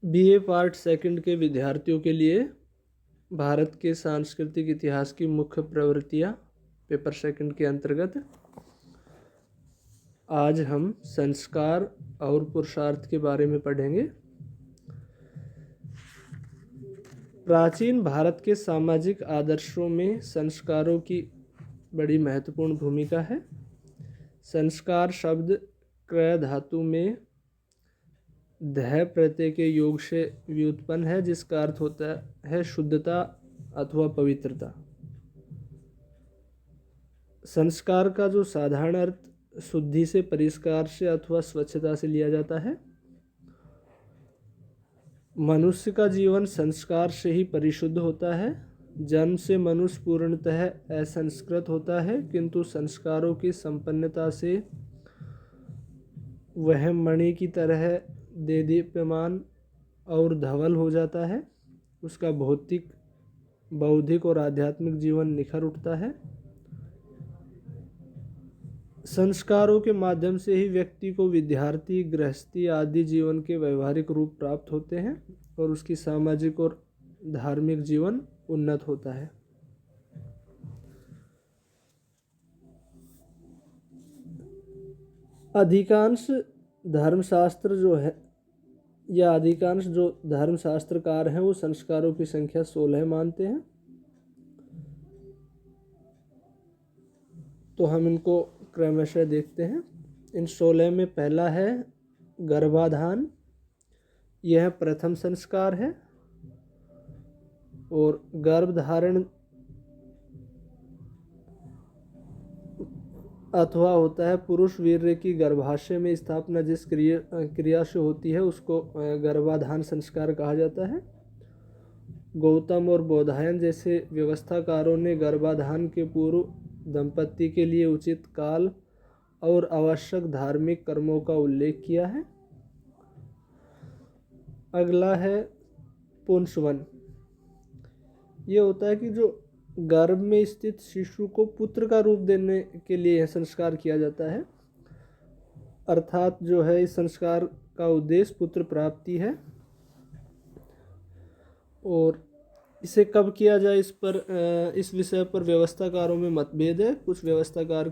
BA part second के विद्यार्थियों के लिए भारत के सांस्कृतिक इतिहास की मुख्य प्रवृत्तियाँ पेपर सेकंड के अंतर्गत आज हम संस्कार और पुरुषार्थ के बारे में पढ़ेंगे। प्राचीन भारत के सामाजिक आदर्शों में संस्कारों की बड़ी महत्वपूर्ण भूमिका है। संस्कार शब्द क्रय धातु में ध प्रत्यय के योग से व्युत्पन्न है, जिसका अर्थ होता है शुद्धता अथवा पवित्रता। संस्कार का जो साधारण अर्थ शुद्धि से, परिष्कार से अथवा स्वच्छता से लिया जाता है। मनुष्य का जीवन संस्कार से ही परिशुद्ध होता है। जन्म से मनुष्य पूर्णतः असंस्कृत होता है, किंतु संस्कारों की संपन्नता से वह मणि की तरह देदीप्यमान और धवल हो जाता है। उसका भौतिक, बौद्धिक और आध्यात्मिक जीवन निखर उठता है। संस्कारों के माध्यम से ही व्यक्ति को विद्यार्थी, गृहस्थी आदि जीवन के व्यवहारिक रूप प्राप्त होते हैं और उसकी सामाजिक और धार्मिक जीवन उन्नत होता है। अधिकांश धर्मशास्त्र जो है या अधिकांश जो धर्मशास्त्रकार हैं वो संस्कारों की संख्या 16 मानते हैं। तो हम इनको क्रमशः देखते हैं। इन 16 में पहला है गर्भाधान। यह प्रथम संस्कार है और गर्भधारण अथवा होता है पुरुष वीर्य की गर्भाशय में स्थापना जिस क्रिया से होती है उसको गर्भाधान संस्कार कहा जाता है। गौतम और बोधायन जैसे व्यवस्थाकारों ने गर्भाधान के पूर्व दंपत्ति के लिए उचित काल और आवश्यक धार्मिक कर्मों का उल्लेख किया है। अगला है पुंसवन। ये होता है कि जो गर्भ में स्थित शिशु को पुत्र का रूप देने के लिए यह संस्कार किया जाता है। अर्थात जो है इस संस्कार का उद्देश्य पुत्र प्राप्ति है। और इसे कब किया जाए इस विषय पर व्यवस्थाकारों में मतभेद है। कुछ व्यवस्थाकारों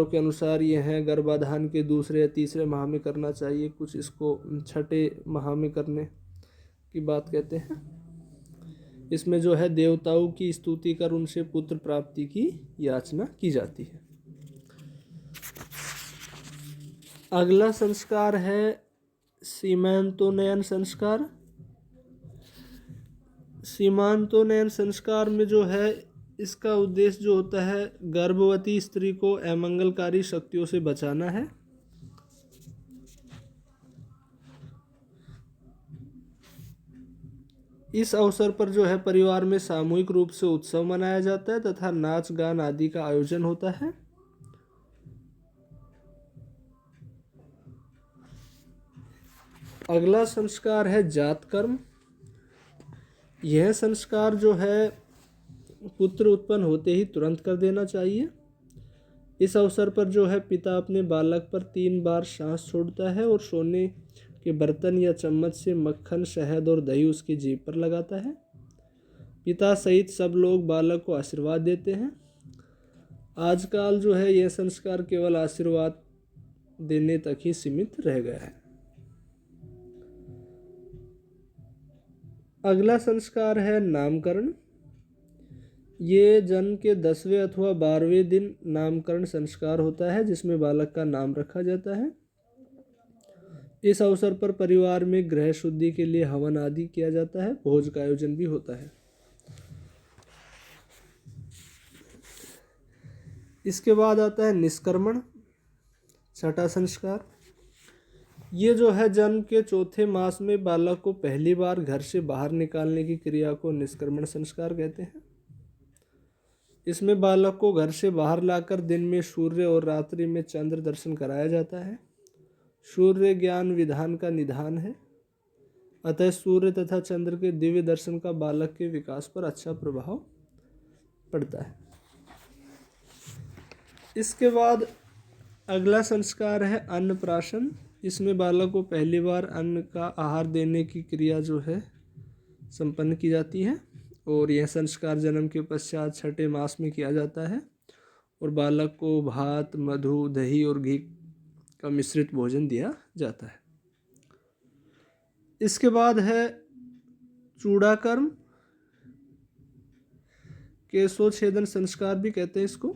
के अनुसार यह है गर्भाधान के दूसरे या तीसरे माह में करना चाहिए, कुछ इसको छठे माह में करने की बात कहते हैं। इसमें जो है देवताओं की स्तुति कर उनसे पुत्र प्राप्ति की याचना की जाती है। अगला संस्कार है सीमांतोन्नयन संस्कार। सीमांतोन्नयन संस्कार में जो है इसका उद्देश्य जो होता है गर्भवती स्त्री को अमंगलकारी शक्तियों से बचाना है। इस अवसर पर जो है परिवार में सामूहिक रूप से उत्सव मनाया जाता है तथा नाच गान आदि का आयोजन होता है। अगला संस्कार है जात कर्म। यह संस्कार जो है पुत्र उत्पन्न होते ही तुरंत कर देना चाहिए। इस अवसर पर जो है पिता अपने बालक पर 3 बार सांस छोड़ता है और सोने के बर्तन या चम्मच से मक्खन, शहद और दही उसकी जीभ पर लगाता है। पिता सहित सब लोग बालक को आशीर्वाद देते हैं। आजकल जो है यह संस्कार केवल आशीर्वाद देने तक ही सीमित रह गया है। अगला संस्कार है नामकरण। ये जन्म के 10वें अथवा 12वें दिन नामकरण संस्कार होता है जिसमें बालक का नाम रखा जाता है। इस अवसर पर परिवार में गृह शुद्धि के लिए हवन आदि किया जाता है। भोज का आयोजन भी होता है। इसके बाद आता है निष्क्रमण, छठा संस्कार। ये जो है जन्म के 4थे मास में बालक को पहली बार घर से बाहर निकालने की क्रिया को निष्क्रमण संस्कार कहते हैं। इसमें बालक को घर से बाहर लाकर दिन में सूर्य और रात्रि में चंद्र दर्शन कराया जाता है। सूर्य ज्ञान विधान का निधान है, अतः सूर्य तथा चंद्र के दिव्य दर्शन का बालक के विकास पर अच्छा प्रभाव पड़ता है। इसके बाद अगला संस्कार है अन्नप्राशन। इसमें बालक को पहली बार अन्न का आहार देने की क्रिया जो है संपन्न की जाती है और यह संस्कार जन्म के पश्चात छठे मास में किया जाता है और बालक को भात, मधु, दही और घी का मिश्रित भोजन दिया जाता है। इसके बाद है चूड़ाकर्म, केशोच्छेदन संस्कार भी कहते हैं इसको।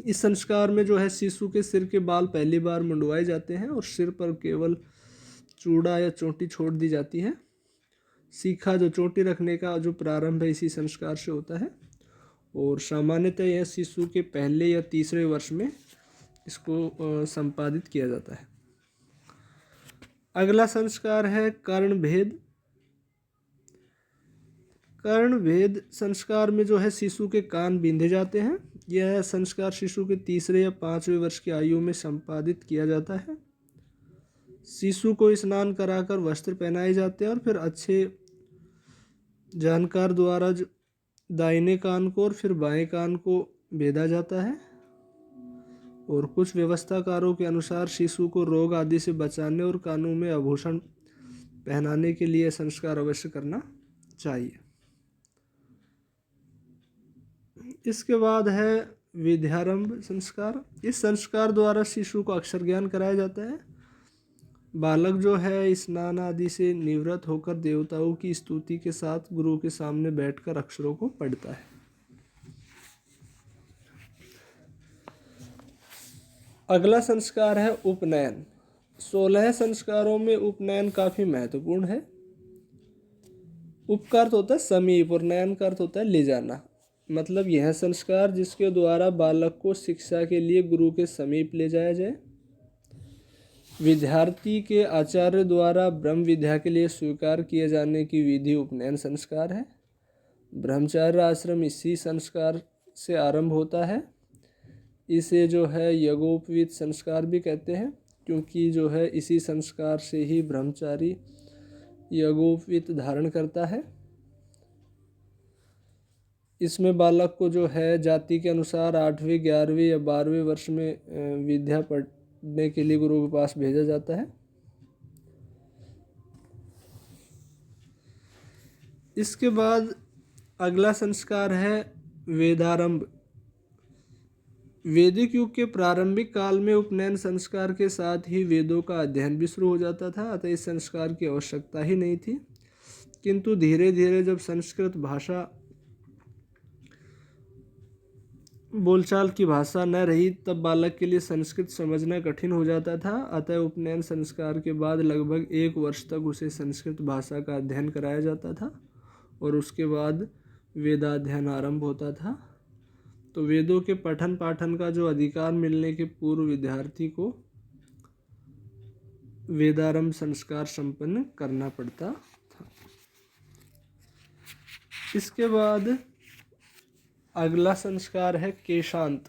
इस संस्कार में जो है शिशु के सिर के बाल पहली बार मुंडवाए जाते हैं और सिर पर केवल चूड़ा या चोटी छोड़ दी जाती है। सीखा जो चोटी रखने का जो प्रारंभ है इसी संस्कार से होता है और सामान्यतः यह शिशु के पहले या तीसरे वर्ष में इसको संपादित किया जाता है। अगला संस्कार है कर्णभेद। कर्णभेद संस्कार में जो है शिशु के कान बींधे जाते हैं। यह संस्कार शिशु के तीसरे या पांचवें वर्ष की आयु में संपादित किया जाता है। शिशु को स्नान कराकर वस्त्र पहनाए जाते हैं और फिर अच्छे जानकार द्वारा दाहिने कान को और फिर बाएं कान को बेधा जाता है और कुछ व्यवस्थाकारों के अनुसार शिशु को रोग आदि से बचाने और कानों में आभूषण पहनाने के लिए संस्कार अवश्य करना चाहिए। इसके बाद है विद्यारंभ संस्कार। इस संस्कार द्वारा शिशु को अक्षर ज्ञान कराया जाता है। बालक जो है स्नान आदि से निवृत्त होकर देवताओं की स्तुति के साथ गुरु के सामने बैठकर अक्षरों को पढ़ता है। अगला संस्कार है उपनयन। 16 संस्कारों में उपनयन काफी महत्वपूर्ण है। उप का अर्थ होता है समीप और नयन का अर्थ होता है ले जाना। मतलब यह संस्कार जिसके द्वारा बालक को शिक्षा के लिए गुरु के समीप ले जाया जाए। विद्यार्थी के आचार्य द्वारा ब्रह्म विद्या के लिए स्वीकार किए जाने की विधि उपनयन संस्कार है। ब्रह्मचार्य आश्रम इसी संस्कार से आरंभ होता है। इसे जो है यज्ञोपवीत संस्कार भी कहते हैं क्योंकि जो है इसी संस्कार से ही ब्रह्मचारी यज्ञोपवीत धारण करता है। इसमें बालक को जो है जाति के अनुसार 8वें, 11वें या 12वें वर्ष में विद्या पढ़ने के लिए गुरु के पास भेजा जाता है। इसके बाद अगला संस्कार है वेदारंभ। वैदिक युग के प्रारंभिक काल में उपनयन संस्कार के साथ ही वेदों का अध्ययन भी शुरू हो जाता था, अतः इस संस्कार की आवश्यकता ही नहीं थी। किंतु धीरे धीरे जब संस्कृत भाषा बोलचाल की भाषा न रही तब बालक के लिए संस्कृत समझना कठिन हो जाता था। अतः उपनयन संस्कार के बाद लगभग 1 वर्ष तक उसे संस्कृत भाषा का अध्ययन कराया जाता था और उसके बाद वेदाध्ययन आरंभ होता था। तो वेदों के पठन पाठन का जो अधिकार मिलने के पूर्व विद्यार्थी को वेदारंभ संस्कार संपन्न करना पड़ता था। इसके बाद अगला संस्कार है केशांत,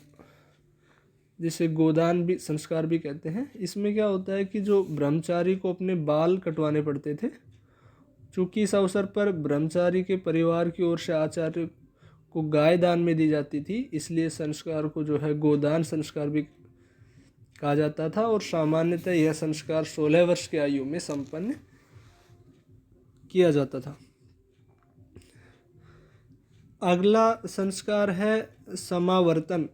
जिसे गोदान भी संस्कार भी कहते हैं। इसमें क्या होता है कि जो ब्रह्मचारी को अपने बाल कटवाने पड़ते थे, चूँकि इस अवसर पर ब्रह्मचारी के परिवार की ओर से आचार्य को गाय दान में दी जाती थी, इसलिए संस्कार को जो है गोदान संस्कार भी कहा जाता था और सामान्यतः यह संस्कार 16 वर्ष की आयु में संपन्न किया जाता था। अगला संस्कार है समावर्तन।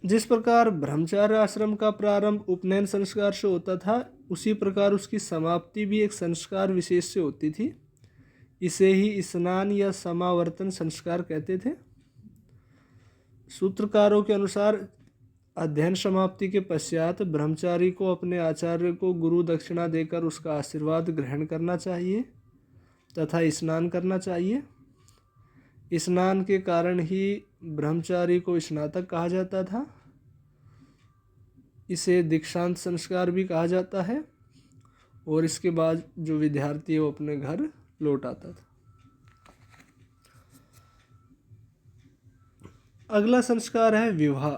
जिस प्रकार ब्रह्मचार्य आश्रम का प्रारंभ उपनयन संस्कार से होता था, उसी प्रकार उसकी समाप्ति भी एक संस्कार विशेष से होती थी। इसे ही स्नान या समावर्तन संस्कार कहते थे। सूत्रकारों के अनुसार अध्ययन समाप्ति के पश्चात ब्रह्मचारी को अपने आचार्य को गुरु दक्षिणा देकर उसका आशीर्वाद ग्रहण करना चाहिए तथा स्नान करना चाहिए। स्नान के कारण ही ब्रह्मचारी को स्नातक कहा जाता था। इसे दीक्षांत संस्कार भी कहा जाता है और इसके बाद जो विद्यार्थी है वो अपने घर लौट आता था। अगला संस्कार है विवाह।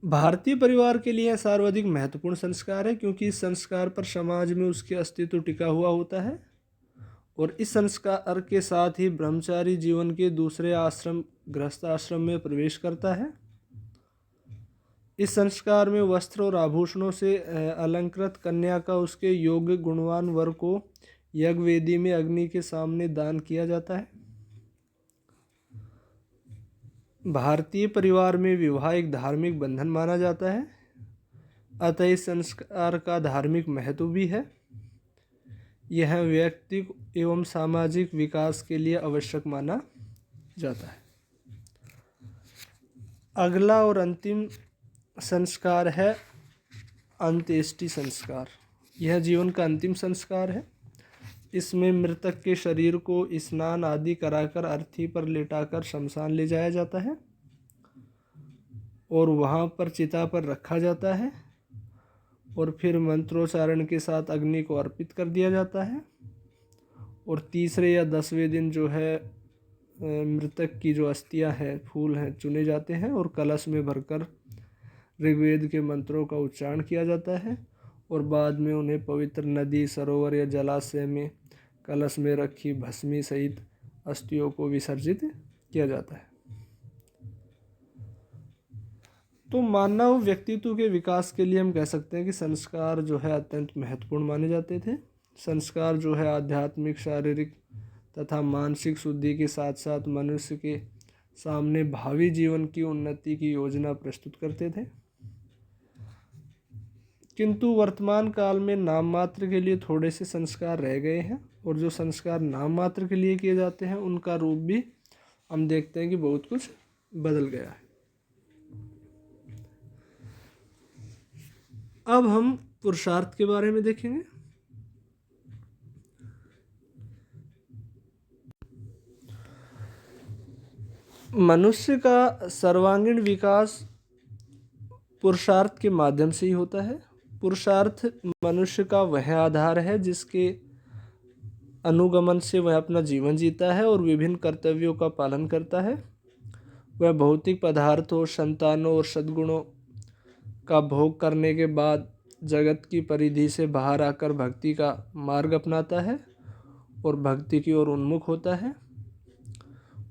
भारतीय परिवार के लिए सर्वाधिक महत्वपूर्ण संस्कार है क्योंकि इस संस्कार पर समाज में उसके अस्तित्व टिका हुआ होता है और इस संस्कार के साथ ही ब्रह्मचारी जीवन के दूसरे आश्रम गृहस्थ आश्रम में प्रवेश करता है। इस संस्कार में वस्त्र और आभूषणों से अलंकृत कन्या का उसके योग्य गुणवान वर को यज्ञ वेदी में अग्नि के सामने दान किया जाता है। भारतीय परिवार में विवाह एक धार्मिक बंधन माना जाता है, अतः इस संस्कार का धार्मिक महत्व भी है। यह व्यक्ति एवं सामाजिक विकास के लिए आवश्यक माना जाता है। अगला और अंतिम संस्कार है अंत्येष्टि संस्कार। यह जीवन का अंतिम संस्कार है। इसमें मृतक के शरीर को स्नान आदि कराकर अर्थी पर लेटाकर शमशान ले जाया जाता है और वहाँ पर चिता पर रखा जाता है और फिर मंत्रोच्चारण के साथ अग्नि को अर्पित कर दिया जाता है। और तीसरे या 10वें दिन जो है मृतक की जो अस्थियां हैं, फूल हैं, चुने जाते हैं और कलश में भरकर ऋग्वेद के मंत्रों का उच्चारण किया जाता है और बाद में उन्हें पवित्र नदी, सरोवर या जलाशय में कलश में रखी भस्मी सहित अस्थियों को विसर्जित किया जाता है। तो मानव व्यक्तित्व के विकास के लिए हम कह सकते हैं कि संस्कार जो है अत्यंत महत्वपूर्ण माने जाते थे। संस्कार जो है आध्यात्मिक, शारीरिक तथा मानसिक शुद्धि के साथ साथ मनुष्य के सामने भावी जीवन की उन्नति की योजना प्रस्तुत करते थे, किंतु वर्तमान काल में नाम मात्र के लिए थोड़े से संस्कार रह गए हैं और जो संस्कार नाम मात्र के लिए किए जाते हैं उनका रूप भी हम देखते हैं कि बहुत कुछ बदल गया है। अब हम पुरुषार्थ के बारे में देखेंगे। मनुष्य का सर्वांगीण विकास पुरुषार्थ के माध्यम से ही होता है। पुरुषार्थ मनुष्य का वह आधार है जिसके अनुगमन से वह अपना जीवन जीता है और विभिन्न कर्तव्यों का पालन करता है। वह भौतिक पदार्थों, संतानों और सद्गुणों का भोग करने के बाद जगत की परिधि से बाहर आकर भक्ति का मार्ग अपनाता है और भक्ति की ओर उन्मुख होता है।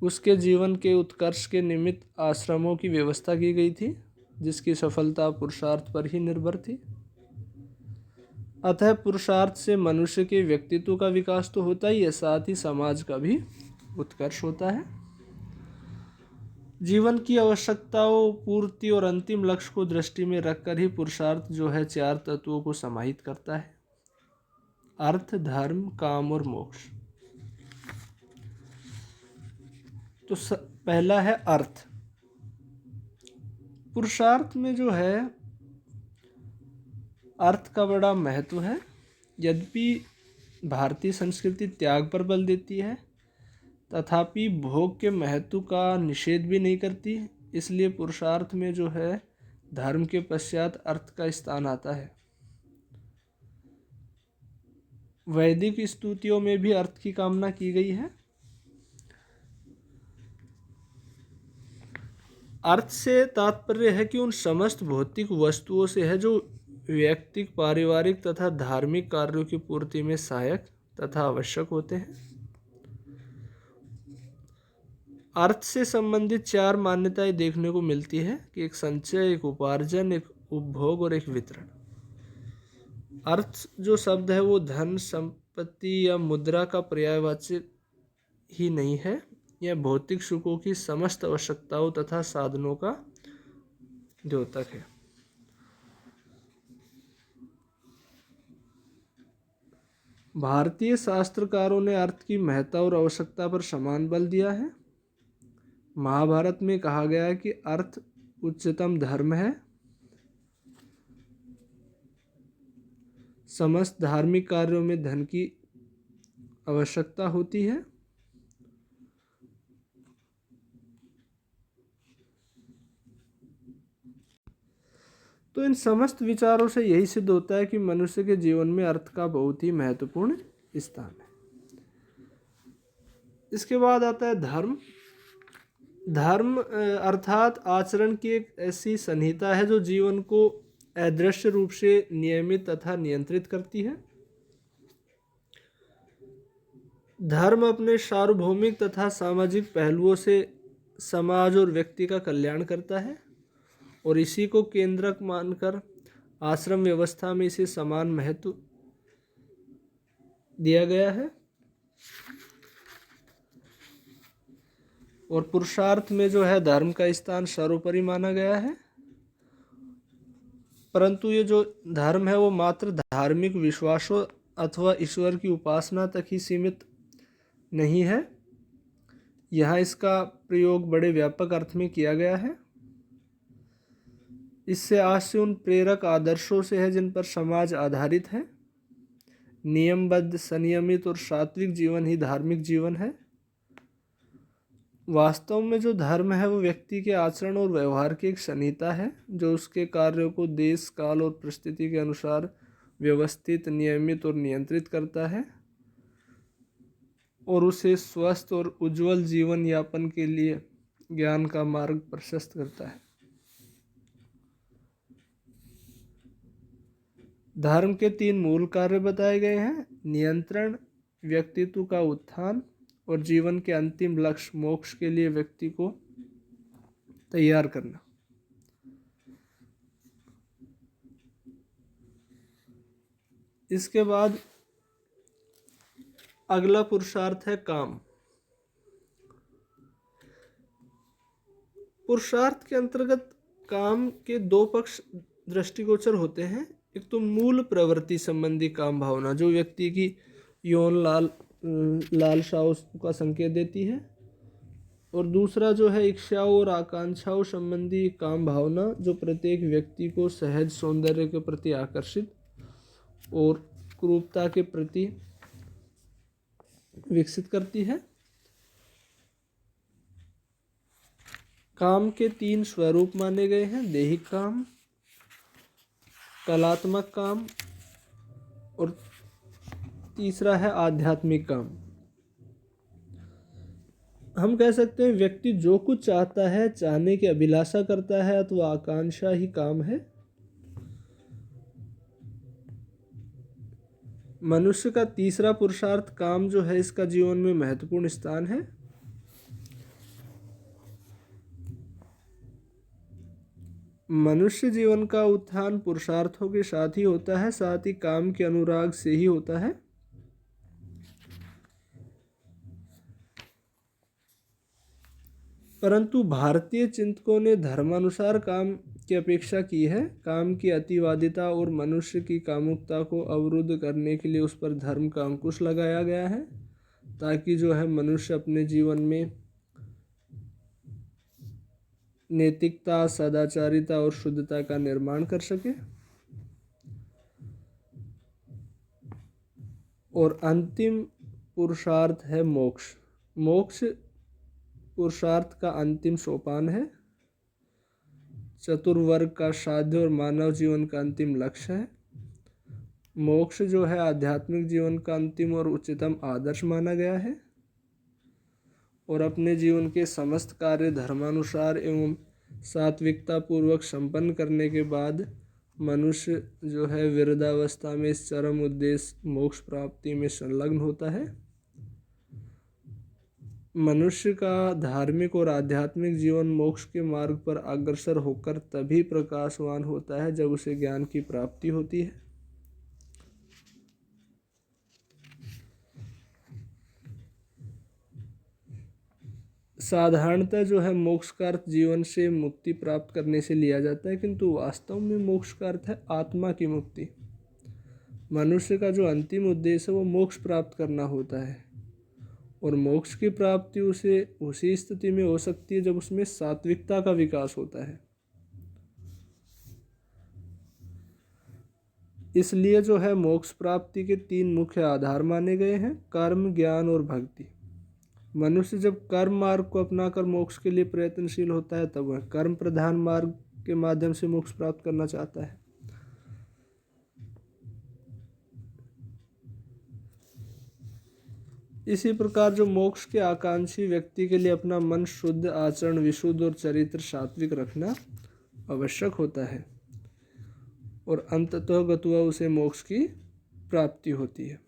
उसके जीवन के उत्कर्ष के निमित्त आश्रमों की व्यवस्था की गई थी, जिसकी सफलता पुरुषार्थ पर ही निर्भर थी। अतः पुरुषार्थ से मनुष्य के व्यक्तित्व का विकास तो होता ही है, साथ ही समाज का भी उत्कर्ष होता है। जीवन की आवश्यकताओं, पूर्ति और अंतिम लक्ष्य को दृष्टि में रखकर ही पुरुषार्थ जो है 4 तत्वों को समाहित करता है: अर्थ, धर्म, काम और मोक्ष। तो पहला है अर्थ। पुरुषार्थ में जो है अर्थ का बड़ा महत्व है। यद्यपि भारतीय संस्कृति त्याग पर बल देती है, तथापि भोग के महत्व का निषेध भी नहीं करती। इसलिए पुरुषार्थ में जो है धर्म के पश्चात अर्थ का स्थान आता है। वैदिक स्तुतियों में भी अर्थ की कामना की गई है। अर्थ से तात्पर्य है कि उन समस्त भौतिक वस्तुओं से है जो व्यक्तिक, पारिवारिक तथा धार्मिक कार्यों की पूर्ति में सहायक तथा आवश्यक होते हैं। अर्थ से संबंधित 4 मान्यताएं देखने को मिलती है कि एक संचय, एक उपार्जन, एक उपभोग और एक वितरण। अर्थ जो शब्द है वो धन, संपत्ति या मुद्रा का पर्यायवाची ही नहीं है। यह भौतिक सुखों की समस्त आवश्यकताओं तथा साधनों का द्योतक है। भारतीय शास्त्रकारों ने अर्थ की महत्ता और आवश्यकता पर समान बल दिया है। महाभारत में कहा गया है कि अर्थ उच्चतम धर्म है। समस्त धार्मिक कार्यों में धन की आवश्यकता होती है। तो इन समस्त विचारों से यही सिद्ध होता है कि मनुष्य के जीवन में अर्थ का बहुत ही महत्वपूर्ण स्थान है। इसके बाद आता है धर्म। धर्म अर्थात आचरण की एक ऐसी संहिता है जो जीवन को अदृश्य रूप से नियमित तथा नियंत्रित करती है। धर्म अपने सार्वभौमिक तथा सामाजिक पहलुओं से समाज और व्यक्ति का कल्याण करता है और इसी को केंद्रक मानकर आश्रम व्यवस्था में इसे समान महत्व दिया गया है। और पुरुषार्थ में जो है धर्म का स्थान सर्वोपरि माना गया है। परंतु ये जो धर्म है वो मात्र धार्मिक विश्वासों अथवा ईश्वर की उपासना तक ही सीमित नहीं है। यहाँ इसका प्रयोग बड़े व्यापक अर्थ में किया गया है। इससे आशय उन प्रेरक आदर्शों से है जिन पर समाज आधारित है। नियमबद्ध, संयमित और सात्विक जीवन ही धार्मिक जीवन है। वास्तव में जो धर्म है वो व्यक्ति के आचरण और व्यवहार की एक संहिता है जो उसके कार्यों को देश, काल और परिस्थिति के अनुसार व्यवस्थित, नियमित और नियंत्रित करता है और उसे स्वस्थ और उज्जवल जीवन यापन के लिए ज्ञान का मार्ग प्रशस्त करता है। धर्म के 3 मूल कार्य बताए गए हैं: नियंत्रण, व्यक्तित्व का उत्थान और जीवन के अंतिम लक्ष्य मोक्ष के लिए व्यक्ति को तैयार करना। इसके बाद अगला पुरुषार्थ है काम। पुरुषार्थ के अंतर्गत काम के 2 पक्ष दृष्टिगोचर होते हैं। एक तो मूल प्रवृत्ति संबंधी काम भावना जो व्यक्ति की यौन लालसाओं का संकेत देती है, और दूसरा जो है इच्छाओं और आकांक्षाओं संबंधी काम भावना जो प्रत्येक व्यक्ति को सहज सौंदर्य के प्रति आकर्षित और क्रूरता के प्रति विकसित करती है। काम के 3 स्वरूप माने गए हैं: दैहिक काम, कलात्मक काम और तीसरा है आध्यात्मिक काम। हम कह सकते हैं व्यक्ति जो कुछ चाहता है, चाहने की अभिलाषा करता है अथवा आकांक्षा ही काम है। मनुष्य का तीसरा पुरुषार्थ काम जो है इसका जीवन में महत्वपूर्ण स्थान है। मनुष्य जीवन का उत्थान पुरुषार्थों के साथ ही होता है, साथ ही काम के अनुराग से ही होता है। परंतु भारतीय चिंतकों ने धर्मानुसार काम की अपेक्षा की है। काम की अतिवादिता और मनुष्य की कामुकता को अवरुद्ध करने के लिए उस पर धर्म का अंकुश लगाया गया है ताकि जो है मनुष्य अपने जीवन में नैतिकता, सदाचारिता और शुद्धता का निर्माण कर सके। और अंतिम पुरुषार्थ है मोक्ष। मोक्ष पुरुषार्थ का अंतिम सोपान है, चतुर्वर्ग का साध्य और मानव जीवन का अंतिम लक्ष्य है। मोक्ष जो है आध्यात्मिक जीवन का अंतिम और उच्चतम आदर्श माना गया है और अपने जीवन के समस्त कार्य धर्मानुसार एवं सात्विकता पूर्वक संपन्न करने के बाद मनुष्य जो है वृद्धावस्था में इस चरम उद्देश्य मोक्ष प्राप्ति में संलग्न होता है। मनुष्य का धार्मिक और आध्यात्मिक जीवन मोक्ष के मार्ग पर अग्रसर होकर तभी प्रकाशवान होता है जब उसे ज्ञान की प्राप्ति होती है। साधारणतः जो है मोक्ष का अर्थ जीवन से मुक्ति प्राप्त करने से लिया जाता है, किंतु वास्तव में मोक्ष का अर्थ है आत्मा की मुक्ति। मनुष्य का जो अंतिम उद्देश्य है वो मोक्ष प्राप्त करना होता है और मोक्ष की प्राप्ति उसे उसी स्थिति में हो सकती है जब उसमें सात्विकता का विकास होता है। इसलिए जो है मोक्ष प्राप्ति के 3 मुख्य आधार माने गए हैं: कर्म, ज्ञान और भक्ति। मनुष्य जब कर्म मार्ग को अपनाकर मोक्ष के लिए प्रयत्नशील होता है तब वह कर्म प्रधान मार्ग के माध्यम से मोक्ष प्राप्त करना चाहता है। इसी प्रकार जो मोक्ष के आकांक्षी व्यक्ति के लिए अपना मन शुद्ध, आचरण विशुद्ध और चरित्र सात्विक रखना आवश्यक होता है और अंततः गत्वा उसे मोक्ष की प्राप्ति होती है।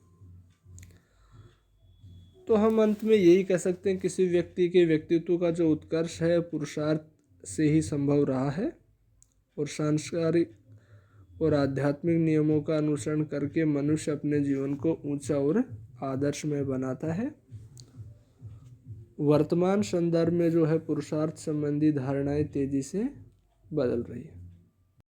तो हम अंत में यही कह सकते हैं किसी व्यक्ति के व्यक्तित्व का जो उत्कर्ष है पुरुषार्थ से ही संभव रहा है और सांस्कारिक और आध्यात्मिक नियमों का अनुसरण करके मनुष्य अपने जीवन को ऊंचा और आदर्शमय बनाता है। वर्तमान संदर्भ में जो है पुरुषार्थ संबंधी धारणाएं तेजी से बदल रही है।